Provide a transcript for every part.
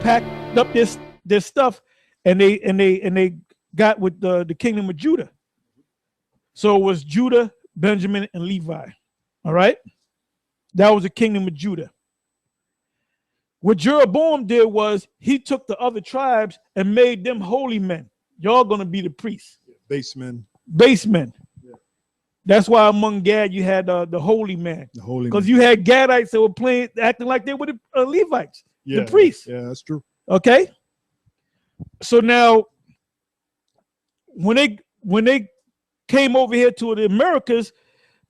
packed up their stuff, and they got with the kingdom of Judah. So it was Judah, Benjamin, and Levi. All right, that was the kingdom of Judah. What Jeroboam did was he took the other tribes and made them holy men. Y'all gonna be the priests. Basemen. Yeah. That's why among Gad you had the holy man. The holy, because you had Gadites that were acting like they were the Levites, the priests. Yeah, that's true. Okay. So now, when they came over here to the Americas,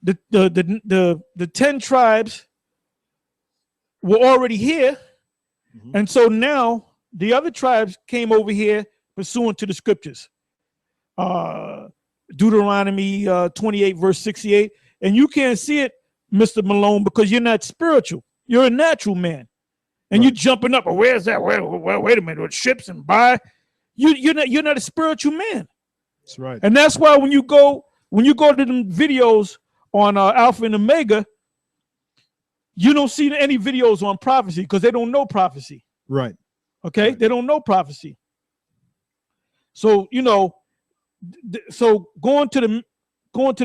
the 10 tribes were already here. And so now the other tribes came over here pursuant to the scriptures. Deuteronomy 28 verse 68. And you can't see it, Mr. Malone, because you're not spiritual. You're a natural man. And you're jumping up. Where's that? Wait a minute. With ships and buy. You're not a spiritual man. That's right. And that's why when you go to them videos on Alpha and Omega, you don't see any videos on prophecy because they don't know prophecy. Right. Okay. Right. They don't know prophecy. So, so going to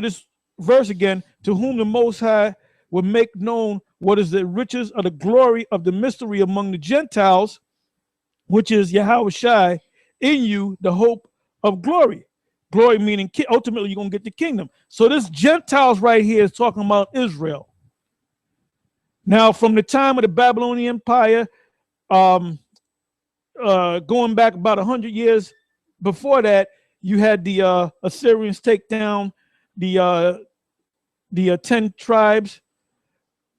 this verse again, to whom the Most High will make known what is the riches of the glory of the mystery among the Gentiles, which is Yahweh Shai, in you, the hope of glory. Glory meaning ultimately you're going to get the kingdom. So this Gentiles right here is talking about Israel. Now, from the time of the Babylonian Empire, going back about 100 years before that, you had the Assyrians take down the 10 tribes,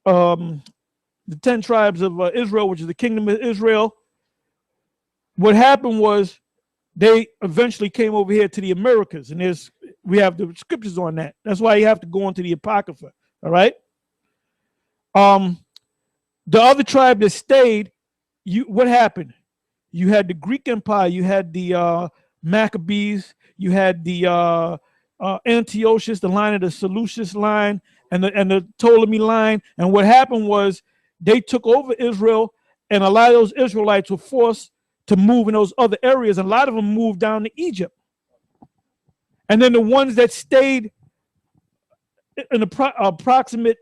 the 10 tribes of Israel, which is the kingdom of Israel. What happened was they eventually came over here to the Americas, and we have the scriptures on that. That's why you have to go into the Apocrypha. All right. The other tribe that stayed, what happened? You had the Greek Empire, you had the Maccabees, you had the Antiochus, the line of the Seleucus line, and the Ptolemy line. And what happened was they took over Israel, and a lot of those Israelites were forced to move in those other areas. And a lot of them moved down to Egypt. And then the ones that stayed in approximately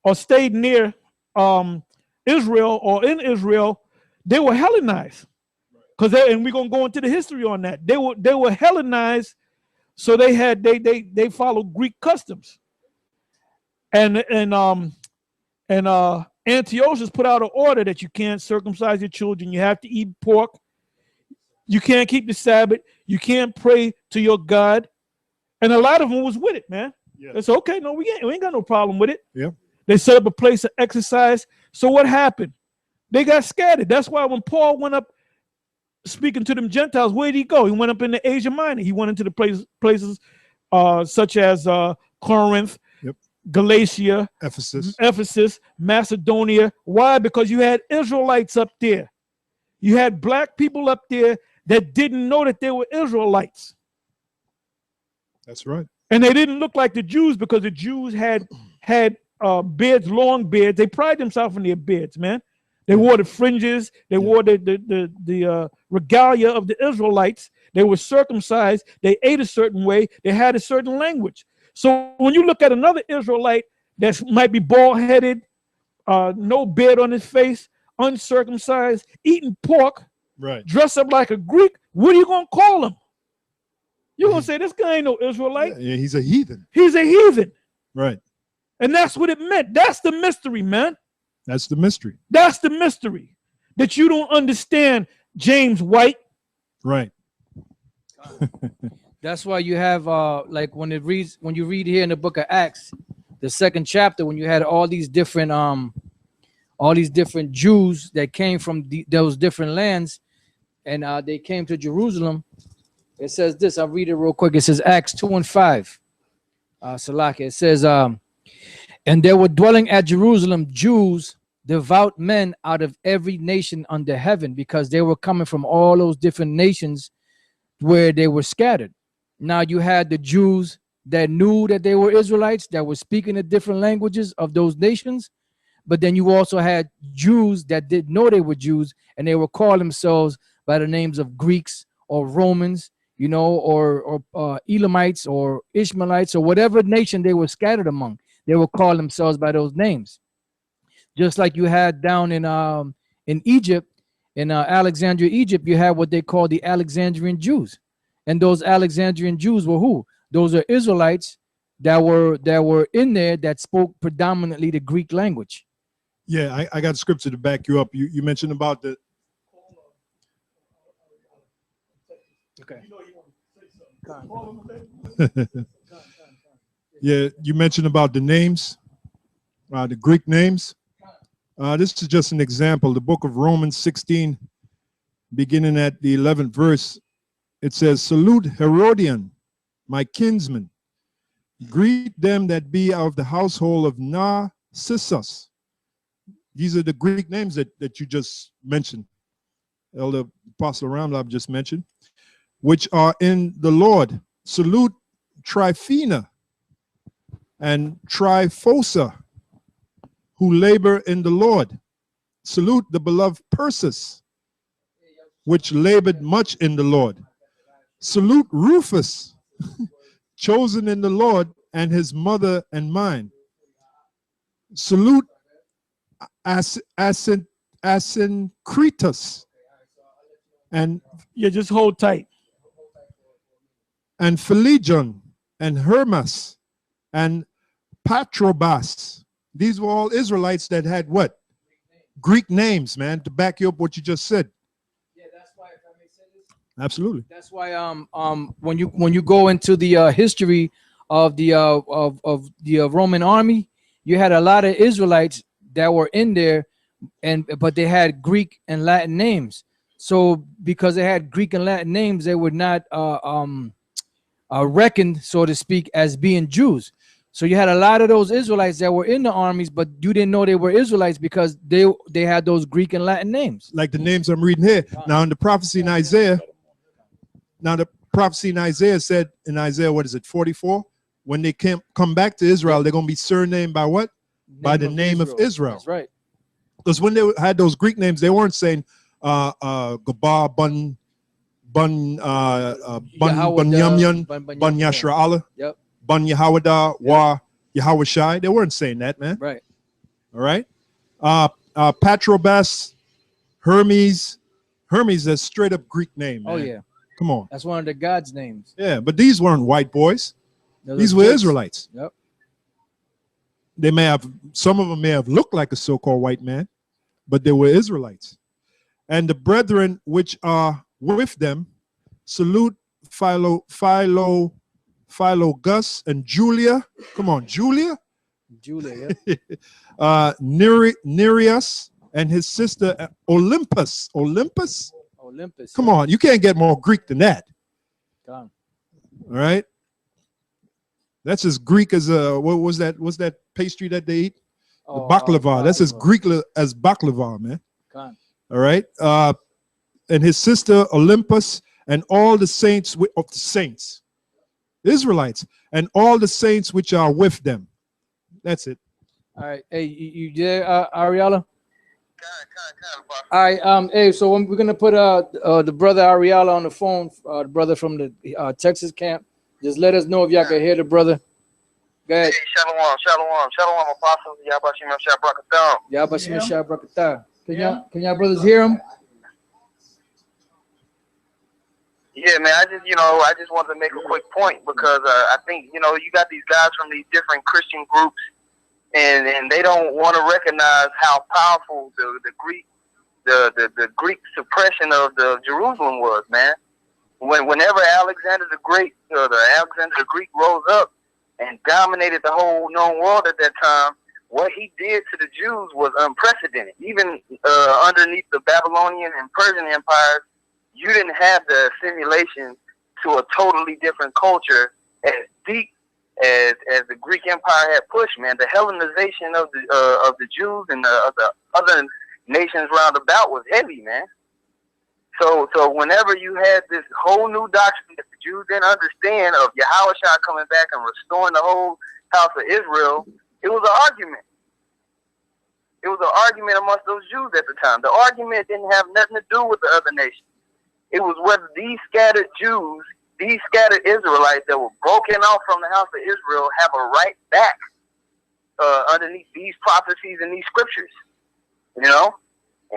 or stayed near Israel or in Israel, they were Hellenized. And we're gonna go into the history on that. They were Hellenized, so they followed Greek customs. And Antiochus put out an order that you can't circumcise your children, you have to eat pork, you can't keep the Sabbath, you can't pray to your God. And a lot of them was with it, man. Yeah. It's okay, no, we ain't got no problem with it. Yeah. They set up a place of exercise. So what happened? They got scattered. That's why when Paul went up speaking to them Gentiles, where did he go? He went up into Asia Minor. He went into the places such as Corinth, Galatia, Ephesus, Macedonia. Why? Because you had Israelites up there. You had black people up there that didn't know that they were Israelites. That's right. And they didn't look like the Jews because the Jews had beards, long beards. They pride themselves in their beards, man. They wore the fringes. They wore the regalia of the Israelites. They were circumcised. They ate a certain way. They had a certain language. So when you look at another Israelite that might be bald-headed, no beard on his face, uncircumcised, eating pork, dressed up like a Greek, what are you going to call him? You're going to say, this guy ain't no Israelite. Yeah, he's a heathen. He's a heathen. Right. And that's what it meant. That's the mystery, man. That's the mystery. That's the mystery that you don't understand, James White. Right. That's why you have like when you read here in the book of Acts, the 2nd chapter, when you had all these different Jews that came from those different lands, and they came to Jerusalem. It says this. I'll read it real quick. It says Acts 2:5. Salaki. It says, and there were dwelling at Jerusalem Jews, devout men out of every nation under heaven, because they were coming from all those different nations where they were scattered. Now you had the Jews that knew that they were Israelites, that were speaking the different languages of those nations, but then you also had Jews that didn't know they were Jews, and they would call themselves by the names of Greeks or Romans, you know, or Elamites or Ishmaelites or whatever nation they were scattered among. They would call themselves by those names. Just like you had down in Egypt, in Alexandria, Egypt, you had what they call the Alexandrian Jews, and those Alexandrian Jews were who? Those are Israelites that were in there that spoke predominantly the Greek language. Yeah, I got scripture to back you up. You mentioned about the Okay. yeah, you mentioned about the names, the Greek names. This is just an example. The book of Romans 16, beginning at the 11th verse, it says, "Salute Herodian, my kinsman. Greet them that be of the household of Narcissus." These are the Greek names that you just mentioned. Elder Apostle Ramlab just mentioned, which are in the Lord. Salute Tryphena and Tryphosa, who labor in the Lord. Salute the beloved Persis, which labored much in the Lord. Salute Rufus, chosen in the Lord, and his mother and mine. Salute Asyncritus and Yeah, just hold tight. Phlegon and Hermas and Patrobas. These were all Israelites that had what? Greek names, man, to back you up what you just said. Yeah, that's why, if I may say this. Absolutely. That's why when you go into the history of the Roman army, you had a lot of Israelites that were in there, but they had Greek and Latin names. So because they had Greek and Latin names, they were not reckoned, so to speak, as being Jews. So you had a lot of those Israelites that were in the armies, but you didn't know they were Israelites because they had those Greek and Latin names. Like the names I'm reading here. Now in the prophecy in Isaiah, said in Isaiah, what is it, 44? When they come back to Israel, they're going to be surnamed by what? By the name of Israel. That's right. Because when they had those Greek names, they weren't saying Gabar, Bun Yamyan, Bun Yashra'ala, Yep. Bun Yahawada, Wa Yahawashai. They weren't saying that, man. Right. All right. Patrobas, Hermes. Hermes is a straight up Greek name, man. Oh yeah. Come on. That's one of the gods' names. Yeah, but these weren't white boys. These were Israelites. Yep. They may have, some of them may have looked like a so-called white man, but they were Israelites. And the brethren which are with them, salute Philogus and Julia. Come on, Julia. Julia. Nereus and his sister Olympus. Olympus. Come on, you can't get more Greek than that. All right. That's as Greek as what was that? What's that pastry that they eat? The baklava. That's as Greek as baklava, man. All right. And his sister Olympus and all the saints of the saints, Israelites, and all the saints which are with them. That's it. All right. Hey, you there, Ariella? All right. Hey, so we're gonna put the brother Ariella on the phone. The brother from the Texas camp. Just let us know if y'all can hear the brother. Go ahead. Hey, shalom, apostle. Yabashim Shabrakatah. Yabashim Shabrakatah. Can y'all brothers hear him? Yeah, man. I just wanted to make a quick point because I think you got these guys from these different Christian groups, and they don't want to recognize how powerful the Greek suppression of the Jerusalem was, man. Whenever Alexander the Great, Alexander the Greek rose up and dominated the whole known world at that time, what he did to the Jews was unprecedented. Even underneath the Babylonian and Persian empires, you didn't have the assimilation to a totally different culture as deep as the Greek Empire had pushed, man. The Hellenization of the Jews and the other nations round about was heavy, man. So whenever you had this whole new doctrine that the Jews didn't understand of Yahushua coming back and restoring the whole house of Israel, it was an argument. It was an argument amongst those Jews at the time. The argument didn't have nothing to do with the other nations. It was whether these scattered Jews, these scattered Israelites that were broken off from the house of Israel have a right back underneath these prophecies and these scriptures, you know?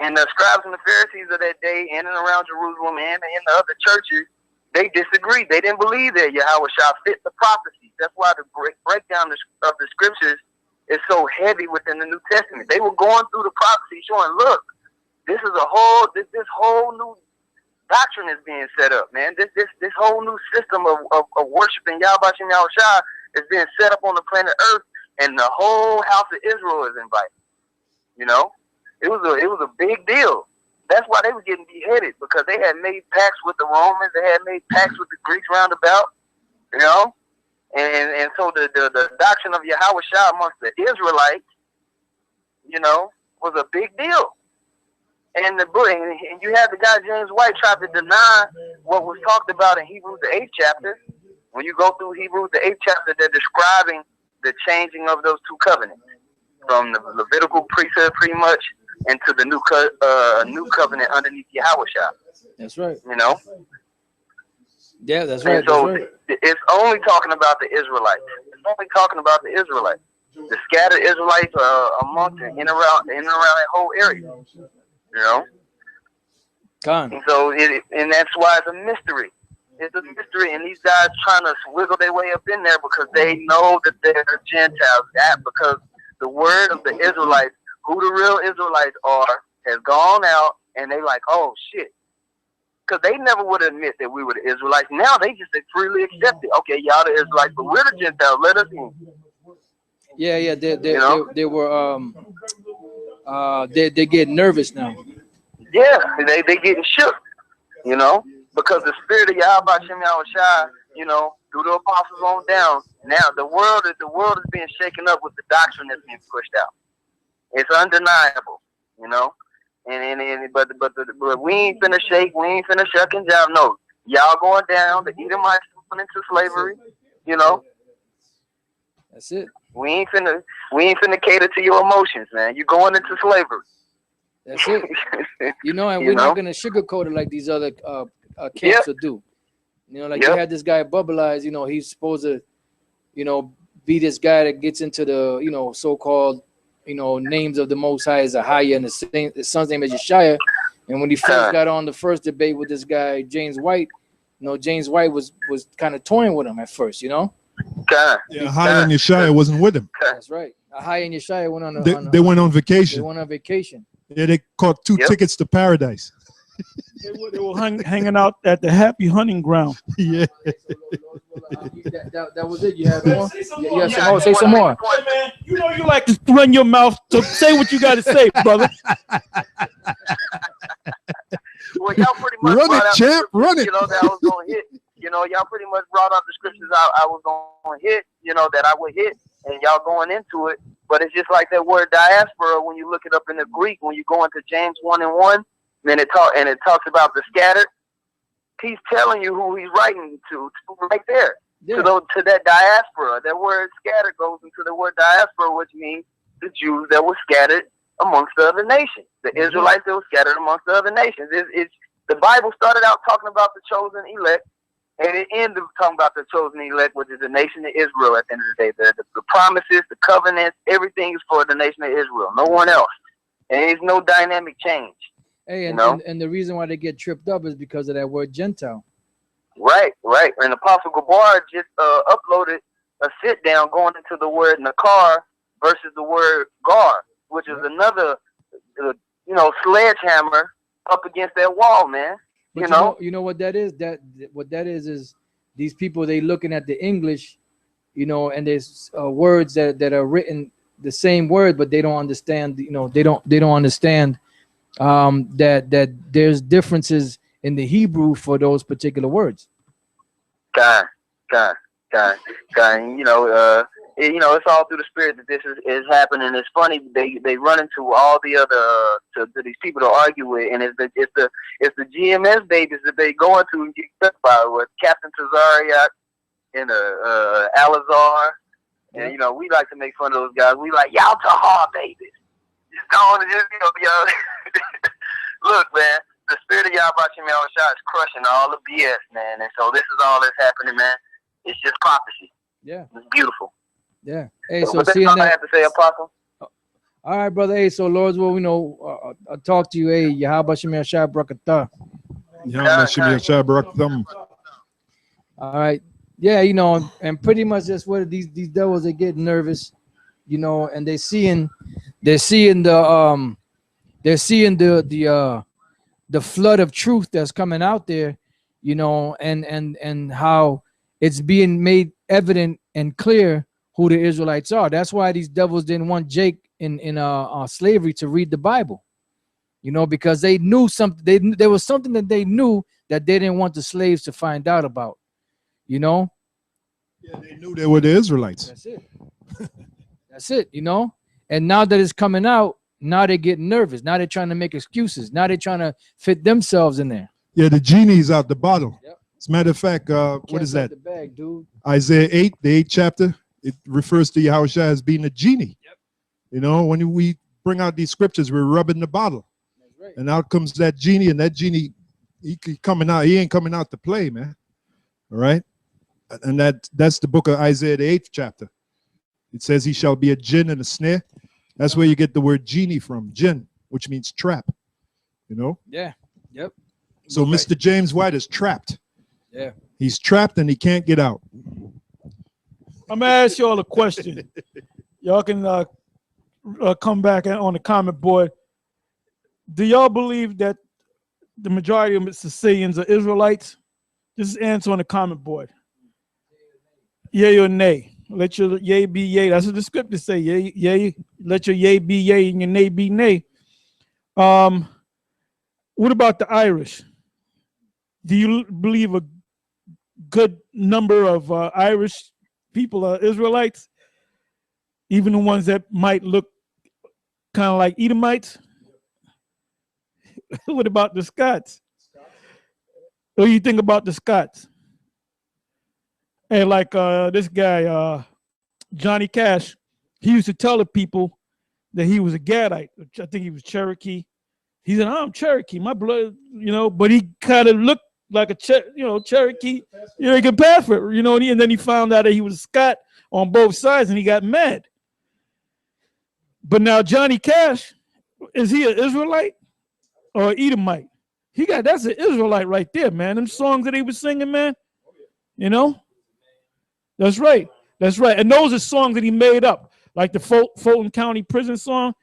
And the scribes and the Pharisees of that day in and around Jerusalem and in the other churches, they disagreed. They didn't believe that Yahweh shall fit the prophecies. That's why the breakdown of the scriptures is so heavy within the New Testament. They were going through the prophecy showing, look, this is a whole, this whole new doctrine is being set up, man. This whole new system of worshiping Yahweh Shem Yahushua is being set up on the planet Earth, and the whole house of Israel is invited. You know, it was a big deal. That's why they were getting beheaded, because they had made pacts with the Romans, they had made pacts with the Greeks roundabout, you know, and so the doctrine of Yahweh Shah amongst the Israelites, you know, was a big deal. And you had the guy James White try to deny what was talked about in Hebrews the 8th chapter. When you go through Hebrews the 8th chapter, they're describing the changing of those two covenants from the Levitical priesthood, pretty much, into the new covenant underneath Yahweh Shah. That's right. You know. Yeah, that's right. And so that's right. it's only talking about the Israelites. It's only talking about the Israelites. The scattered Israelites amongst in and around that whole area. You know. Gone. And so and that's why it's a mystery. It's a mystery, and these guys trying to wiggle their way up in there because they know that they're Gentiles. Because the word of the Israelites, who the real Israelites are, has gone out, and they like, oh shit. Because they never would admit that we were the Israelites. Now they just freely accept it. Okay, y'all the Israelites, but we're the Gentiles. Let us in. Yeah. They were they get nervous now. Yeah, they getting shook, you know, because the spirit of Yahweh Shem Yahushua, you know, through the apostles on down. Now the world is being shaken up with the doctrine that's being pushed out. It's undeniable, you know. But we ain't finna shake, we ain't finna shuck and jive. No, y'all going down. The Edomites went into slavery, you know. That's it. We ain't finna cater to your emotions, man. You going into slavery. That's it. You know, and we're not gonna sugarcoat it like these other camps will do. You know, like you had this guy Bubble Eyes, you know, he's supposed to, you know, be this guy that gets into the, you know, so-called, you know, names of the Most High as Ahaya, and the son's name is Yeshaya. And when he first got on the first debate with this guy James White, you know, James White was kind of toying with him at first, you know. Yeah, Ahaya and Yeshaya wasn't with him. That's right. Ahaya and Yeshaya went on. They went on vacation. They went on vacation. Yeah, they caught two tickets to paradise. They were hanging out at the happy hunting ground. Yeah. That was it. You had more? You had some more? Say some more. Hey, man, you know you like to run your mouth, so say what you got to say, brother. Well, y'all pretty much run it, champ. Run it. You know, that I was going to hit. You know, y'all pretty much brought up the scriptures I was going to hit, you know, that I would hit, and y'all going into it. But it's just like that word diaspora when you look it up in the Greek, when you go into James 1:1, then it talks about the scattered. He's telling you who he's writing to right there. Yeah. To that diaspora. That word scattered goes into the word diaspora, which means the Jews that were scattered amongst the other nations. The Israelites that were scattered amongst the other nations. The Bible started out talking about the chosen elect, and it ended talking about the chosen elect, which is the nation of Israel at the end of the day. The promises, the covenants, everything is for the nation of Israel. No one else. And there's no dynamic change. Hey, and the reason why they get tripped up is because of that word Gentile. Right. And Apostle Gabar just uploaded a sit down going into the word Nakar versus the word Gar, which is another, you know, sledgehammer up against that wall, man. But you know what that is? What that is these people, they looking at the English, you know, and there's words that are written the same word, but they don't understand. You know, they don't understand that there's differences in the Hebrew for those particular words. God. You know, it's all through the spirit that this is happening. It's funny they run into all the other to these people to argue with, and it's the GMS babies that they go into and get stuck by with Captain Tazariak and Alazar, and you know we like to make fun of those guys. We like y'all Tahar babies. don't just, yo. Look, man, the spirit of Yahweh Shah is crushing all the BS, man. And so this is all that's happening, man. It's just prophecy. Yeah. It's beautiful. Yeah. Hey, so but that's seeing all I that. have to say, Apostle. All right, brother. Hey, so Lord's will, I'll talk to you. Hey, Yahweh Shemir Shah Brakatah. All right. Yeah, and pretty much that's what these devils, they get nervous, and they're seeing the flood of truth that's coming out there, and how it's being made evident and clear who the Israelites are. That's why these devils didn't want Jake in slavery to read the Bible, because they knew something. There was something that they knew that they didn't want the slaves to find out about. Yeah, they knew they were the Israelites. That's it. That's it, And now that it's coming out, now they're getting nervous. Now they're trying to make excuses. Now they're trying to fit themselves in there. Yeah, the genie's out the bottle. Yep. As a matter of fact, what is that? The bag, dude. Isaiah 8, the 8th chapter, it refers to Yahushua as being a genie. Yep. When we bring out these scriptures, we're rubbing the bottle. That's right. And out comes that genie, and that genie, he ain't coming out to play, man. All right? And that's the book of Isaiah, the 8th chapter. It says he shall be a jinn and a snare. That's where you get the word genie from, jinn, which means trap. Yeah. Yep. So Right. Mr. James White is trapped. Yeah. He's trapped and he can't get out. I'm gonna ask y'all a question. Y'all can come back on the comment board. Do y'all believe that the majority of Sicilians are Israelites? Just answer on the comment board. Yay or nay? Let your yay be yay. That's what the scriptures say. Yay, yay. Let your yay be yay and your nay be nay. What about the Irish? Do you believe a good number of Irish people are Israelites? Even the ones that might look kind of like Edomites? What about the Scots? What do you think about the Scots? And like this guy, Johnny Cash, he used to tell the people that he was a Gadite. I think he was Cherokee. He said, I'm Cherokee, my blood, but he kind of looked like a Cherokee. He could pass for it, and then he found out that he was a Scot on both sides and he got mad. But now Johnny Cash, is he an Israelite or an Edomite? That's an Israelite right there, man. Them songs that he was singing, man. That's right. That's right. And those are songs that he made up, like the Fulton County Prison song.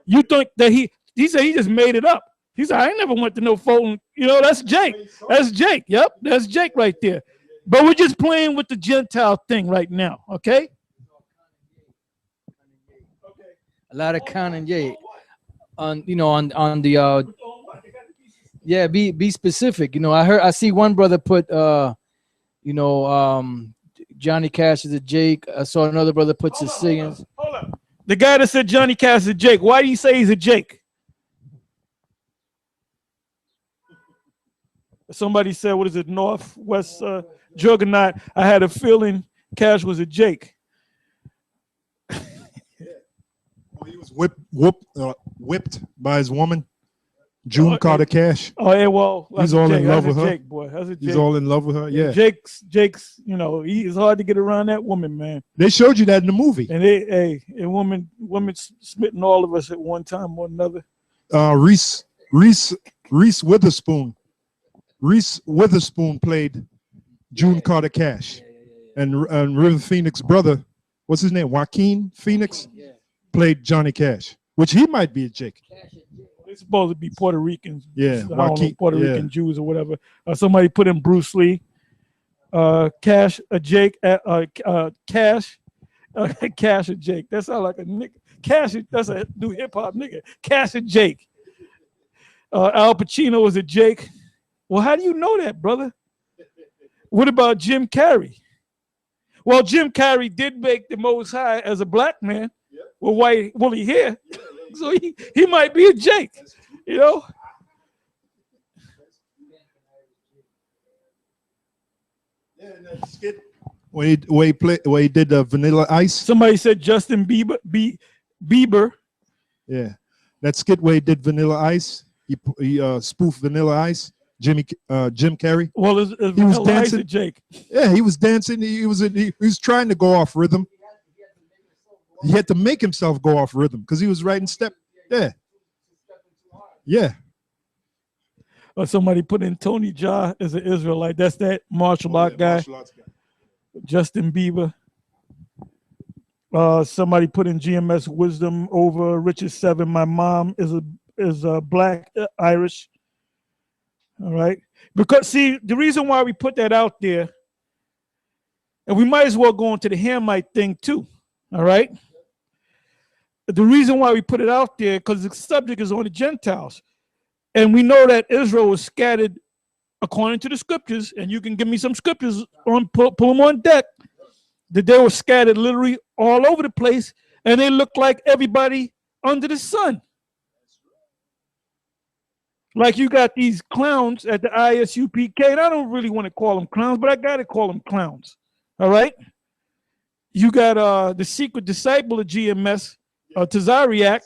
You think that he said he just made it up. He said, I ain't never went to no Fulton. That's Jake. That's Jake. Yep, that's Jake right there. But we're just playing with the Gentile thing right now, okay? A lot of Kanye on the yeah, be specific. I see one brother put Johnny Cash is a Jake. I saw another brother put Sicilians. Hold up. The guy that said Johnny Cash is a Jake, why do you say he's a Jake? Somebody said, what is it, Northwest Juggernaut? I had a feeling Cash was a Jake. He was whipped by his woman, June Carter Cash. Oh, yeah, well, he's all in love with her. Jake, boy. That's a Jake. He's all in love with her. Yeah. Jake's, it's hard to get around that woman, man. They showed you that in the movie. And a woman smitten all of us at one time or another. Reese Witherspoon. Reese Witherspoon played June Carter Cash, and River Phoenix brother, what's his name? Joaquin Phoenix played Johnny Cash, which he might be a Jake. They're supposed to be Puerto Ricans. Yeah, Puerto Rican Jews or whatever. Somebody put in Bruce Lee. Cash a Jake. Cash a Jake. That sounds like a nigga. Cash. That's a new hip hop nigga. Cash a Jake. Al Pacino was a Jake. Well, how do you know that, brother? What about Jim Carrey? Well, Jim Carrey did make the Most High as a black man with white woolly hair. So he might be a Jake, Yeah, and that skit where he did Vanilla Ice. Somebody said Justin Bieber. Yeah. That skit where he did Vanilla Ice. He spoofed Vanilla Ice. Jim Carrey. Well, He was dancing. Jake. Yeah, he was dancing. He was trying to go off rhythm. He had to make himself go off rhythm because he was right in step. Yeah. Yeah. Or somebody put in Tony Jaa as an Israelite. That's that martial art guy. Martial arts guy. Justin Bieber. Somebody put in GMS wisdom over Richard 7. My mom is a black Irish. All right. Because see, the reason why we put that out there, and we might as well go into the Hamite thing too. All right. The reason why we put it out there, because the subject is on the Gentiles. And we know that Israel was scattered according to the scriptures, and you can give me some scriptures on pull them on deck, that they were scattered literally all over the place, and they looked like everybody under the sun. Like you got these clowns at the ISUPK, and I don't really want to call them clowns, but I got to call them clowns. All right. You got the secret disciple of GMS, Tazariak.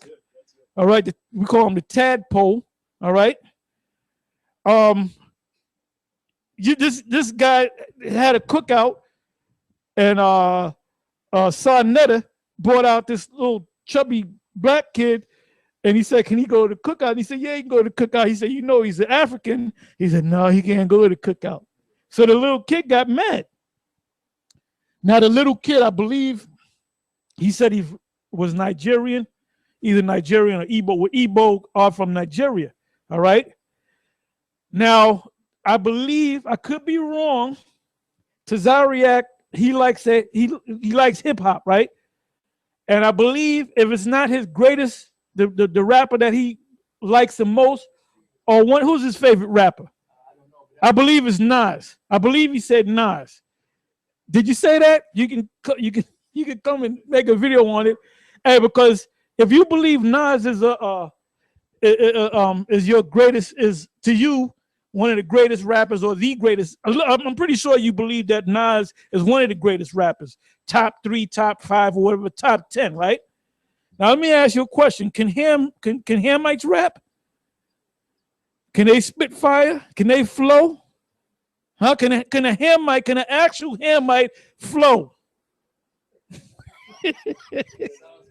All right. We call him the tadpole. All right. This guy had a cookout, and Sarnetta brought out this little chubby black kid. And he said, can he go to the cookout? And he said, yeah, he can go to the cookout. He said, you know, he's an African. He said, no, he can't go to the cookout. So the little kid got mad. Now, the little kid, I believe, he said he was Nigerian, either Nigerian or Igbo. Well, Igbo are from Nigeria, all right? Now, I believe, I could be wrong, Tazariak, he likes it. He likes hip-hop, right? And I believe if it's not his greatest, the rapper that he likes the most, or one, who's his favorite rapper? I believe it's Nas. I believe he said Nas. Did you say that? You can come and make a video on it, hey, because if you believe Nas is is your greatest, is to you one of the greatest rappers or the greatest, I'm pretty sure you believe that Nas is one of the greatest rappers, top 3, top 5, or whatever, top 10, right? Now let me ask you a question: can Hamites rap? Can they spit fire? Can they flow? Huh? Can a Hamite, can an actual Hamite flow?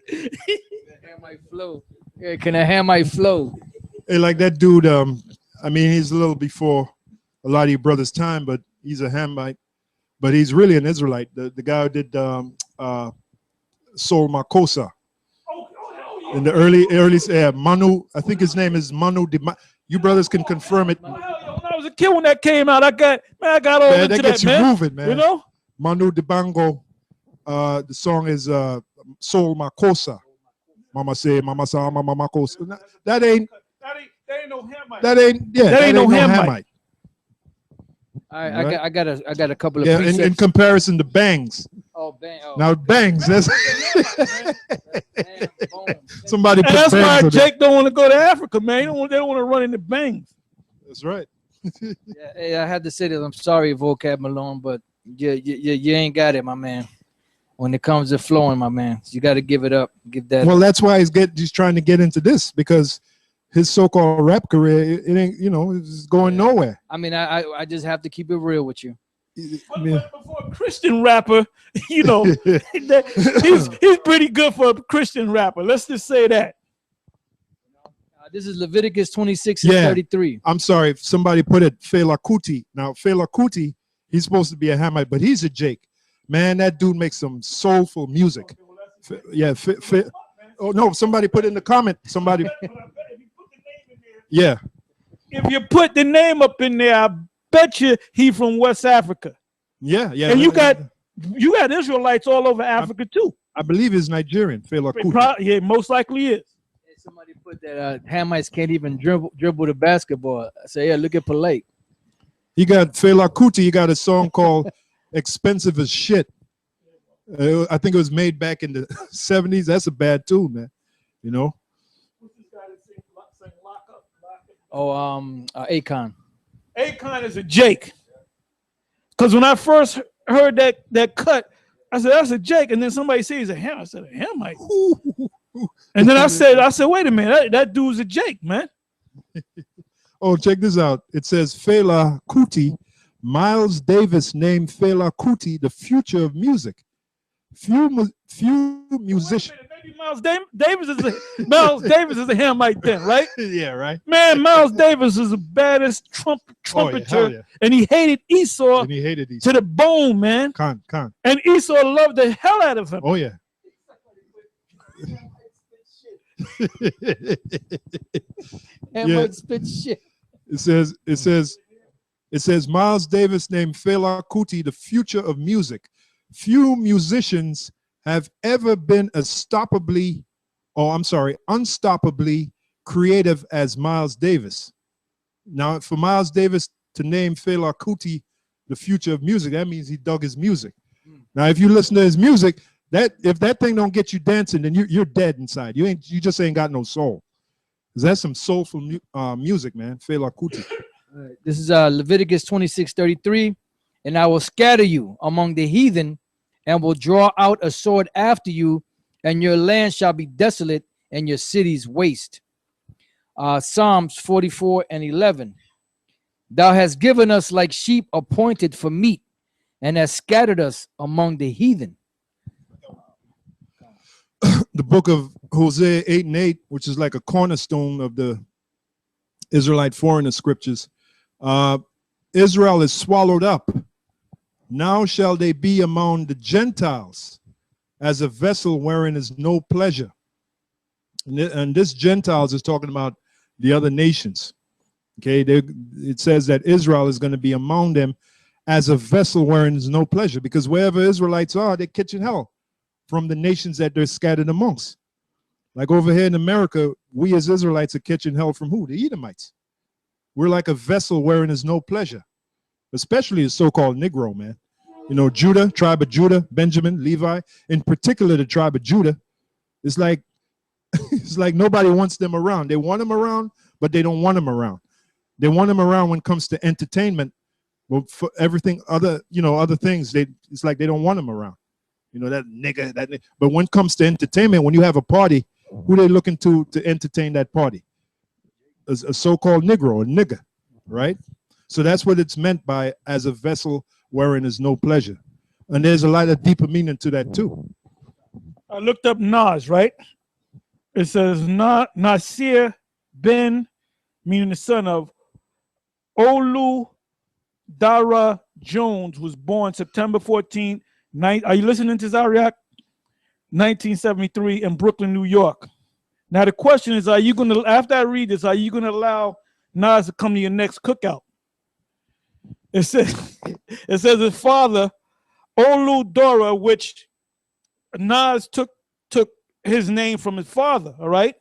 Hamite flow. Yeah, can a Hamite flow? Hey, like that dude. I mean, he's a little before a lot of your brother's time, but he's a Hamite. But he's really an Israelite. The guy who did Sol Makosa. In the early Manu, I think his name is Manu. You brothers can confirm it. When I was a kid when that came out, I got all into that, gets man. You moving, man. You know, Manu Dibango. The song is Sol Makosa. Mama say, Mama sa, Mama Makosa. That ain't no Hamite. That ain't no Hamite. All right, I got a couple of in comparison to Bangs. Oh, bang! Oh. Now Bangs, that's somebody. And that's why Jake don't want to go to Africa, man. They don't want to run into Bangs. That's right. Yeah, I had to say that. I'm sorry, Vocab Malone, but you ain't got it, my man. When it comes to flowing, my man, you got to give it up. Give that. Well, that's why he's trying to get into this, because his so-called rap career, it ain't, it's going nowhere. I mean, I just have to keep it real with you. But for a Christian rapper, he's pretty good for a Christian rapper. Let's just say that. This is Leviticus 26 and 33. I'm sorry if somebody put it Fela Kuti. Now, Fela Kuti, he's supposed to be a Hamite, but he's a Jake. Man, that dude makes some soulful music. Oh, no, somebody put it in the comment. Somebody. Yeah. If you put the name up in there, I bet you he from West Africa. Yeah. And you got Israelites all over Africa too. I believe he's Nigerian. Fela Kuti. Yeah, most likely is. Somebody put that Hamites can't even dribble the basketball. I say, yeah, look at Polite. He got Fela Kuti. He got a song called "Expensive as Shit." I think it was made back in the 70s. That's a bad tune, man. Oh, Akon. Akon is a Jake. Because when I first heard that cut, I said, that's a Jake. And then somebody said he's a Ham. I said, a Hamite? And then I said, wait a minute, that dude's a Jake, man. Oh, check this out. It says Fela Kuti, Miles Davis named Fela Kuti the future of music. Few musicians. Maybe Miles Davis is a Hamite then, right? Yeah, right. Man, Miles Davis is the baddest trumpeter, and he hated Esau, to the bone, man. Con. And Esau loved the hell out of him. Oh yeah. Hamite spit shit. It says Miles Davis named Fela Kuti the future of music. Few musicians have ever been unstoppably creative as Miles Davis. Now, for Miles Davis to name Fela Kuti the future of music, that means he dug his music. Now, if you listen to his music, if that thing don't get you dancing, then you're dead inside. You just ain't got no soul. 'Cause that's some soulful music, man. Fela Kuti. Right. This is Leviticus 26:33, and I will scatter you among the heathen, and will draw out a sword after you, and your land shall be desolate, and your cities waste. Psalms 44:11. Thou hast given us like sheep appointed for meat, and hast scattered us among the heathen. The book of Hosea 8:8, which is like a cornerstone of the Israelite foreigner scriptures. Israel is swallowed up. Now shall they be among the Gentiles as a vessel wherein is no pleasure. And this Gentiles is talking about the other nations. Okay, it says that Israel is going to be among them as a vessel wherein is no pleasure, because wherever Israelites are, they're catching hell from the nations that they're scattered amongst. Like over here in America, we as Israelites are catching hell from who? The Edomites. We're like a vessel wherein is no pleasure, especially the so-called Negro, man. You know, Judah, tribe of Judah, Benjamin, Levi, in particular the tribe of Judah. It's like it's like nobody wants them around. They want them around, but they don't want them around. They want them around when it comes to entertainment. Well, for everything other things, it's like they don't want them around. You know, that nigga, but when it comes to entertainment, when you have a party, who they looking to entertain that party? A so-called Negro, a nigga, right? So that's what it's meant by as a vessel wherein is no pleasure. And there's a lot of deeper meaning to that too. I looked up Nas, right? It says Nasir Ben, meaning the son of Olu Dara Jones, was born September 14th. Are you listening to Zariak? 1973 in Brooklyn, New York. Now the question is, after I read this, are you gonna allow Nas to come to your next cookout? It says his father, Olu Dora, which Nas took his name from his father, all right?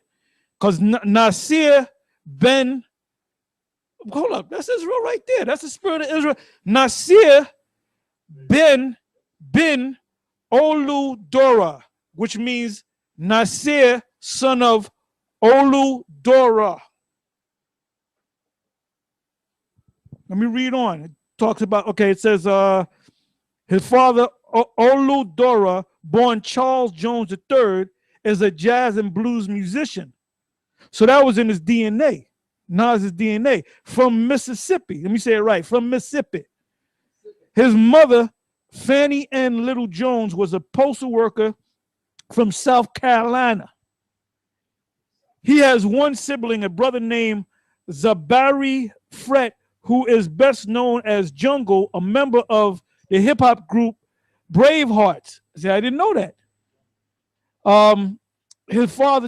Because Nasir Ben, hold up, that's Israel right there. That's the spirit of Israel. Nasir Ben Olu Dora, which means Nasir, son of Olu Dora. Let me read on. It talks about, okay, it says his father, Olu Dora, born Charles Jones III, is a jazz and blues musician. So that was in his DNA, Nas's DNA, from Mississippi. Let me say it right, from Mississippi. His mother, Fannie Ann Little Jones, was a postal worker from South Carolina. He has one sibling, a brother named Zabari Fret, who is best known as Jungle, a member of the hip-hop group Bravehearts. See, I didn't know that. His father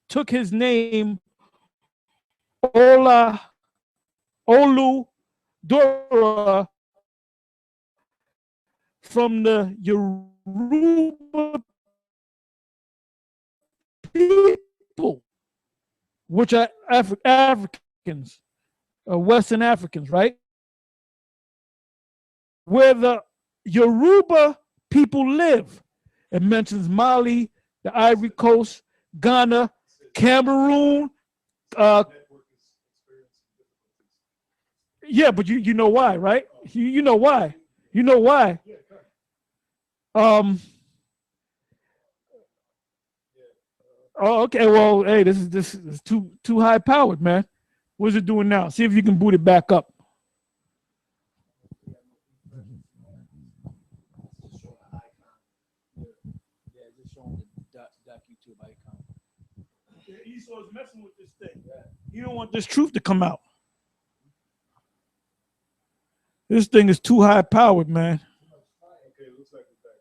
took his name Olu Dora from the Yoruba people, which are Africans, Western Africans, right? Where the Yoruba people live. It mentions Mali, the Ivory Coast, Ghana, Cameroon. Yeah, but you know why, right? You know why. You know why. Oh, okay. Well, hey, this is too high powered, man. What's it doing now? See if you can boot it back up. Yeah, just showing the duck YouTube icon. Yeah, Esau's messing with this thing. You don't want this truth to come out. This thing is too high powered, man. Okay, looks like it's back.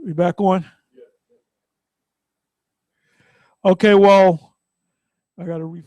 We back on? Okay, well, I gotta